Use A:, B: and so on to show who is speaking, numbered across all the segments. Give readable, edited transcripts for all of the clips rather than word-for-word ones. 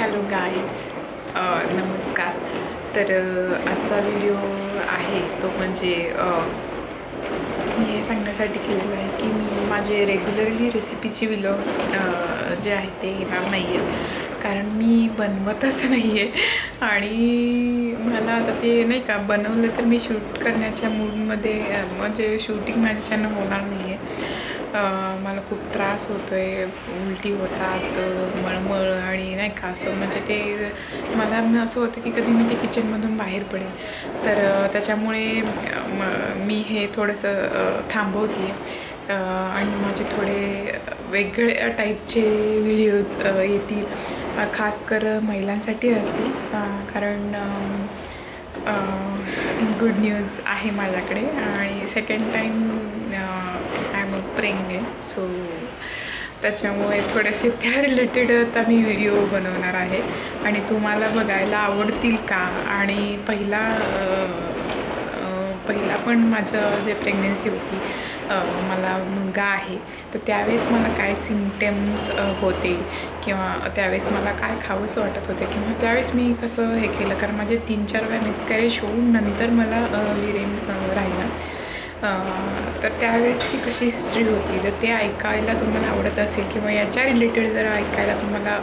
A: Hello guys, नमस्कार. तर आजचा व्हिडिओ आहे तो म्हणजे मी हे सांगण्यासाठी केलेलं आहे की मी माझे रेग्युलरली रेसिपीची व्लॉग्स जे आहेत ते येणार नाही आहे, कारण मी बनवतच नाही आहे आणि मला आता ते नाही का बनवलं तर मी शूट करण्याच्या मूडमध्ये म्हणजे शूटिंग माझ्याच्यानं होणार नाही आहे. मला खूप त्रास होतो आहे, उलटी होतात, मळमळ आणि नाही का असं म्हणजे ते मला असं होतं की कधी मी ते किचनमधून बाहेर पडेन. तर त्याच्यामुळे मी हे थोडंसं थांबवते आणि माझे थोडे वेगळ्या टाईपचे व्हिडिओज येतील, खास कर महिलांसाठी असतील, कारण गुड न्यूज आहे माझ्याकडे आणि second time I am pregnant. So त्याच्यामुळे थोडेसे त्या रिलेटेड आता मी व्हिडिओ बनवणार आहे आणि तुम्हाला बघायला आवडतील का. आणि पहिला पण माझं जे प्रेग्नेन्सी होती, मला मुलगा आहे, तर त्यावेळेस मला काय सिम्पटम्स होते किंवा त्यावेळेस मला काय खावंसं वाटत होते किंवा त्यावेळेस मी कसं हे केलं, कारण माझे 3-4 वेळा मिसकॅरेज होऊन नंतर मला विरेन राहिला. तर त्यावेळेसची कशी हिस्ट्री होती, जर ते ऐकायला तुम्हाला आवडत असेल किंवा याच्या रिलेटेड जर ऐकायला तुम्हाला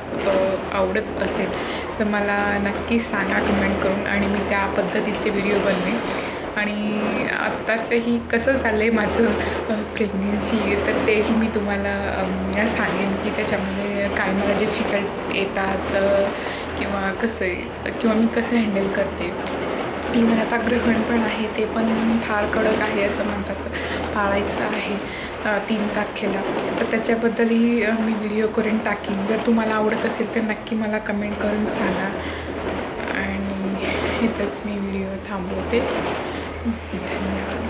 A: आवडत असेल तर मला नक्कीच सांगा कमेंट करून आणि मी त्या पद्धतीचे व्हिडिओ बनवेन. आणि आत्ताचंही कसं चाललं आहे माझं प्रेग्नेन्सी, तर तेही मी तुम्हाला सांगेन की त्याच्यामध्ये काय मला डिफिकल्ट्स येतात किंवा मी कसं हँडल करते. इव्हन आता ग्रहण पण आहे, ते पण फार कडक आहे असं म्हणतात, पाळायचं आहे 3 तारखेला. तर त्याच्याबद्दलही मी व्हिडिओ करून टाकीन. जर तुम्हाला आवडत असेल तर नक्की मला कमेंट करून सांगा आणि इथंच मी व्हिडिओ थांबवते. धन्यवाद.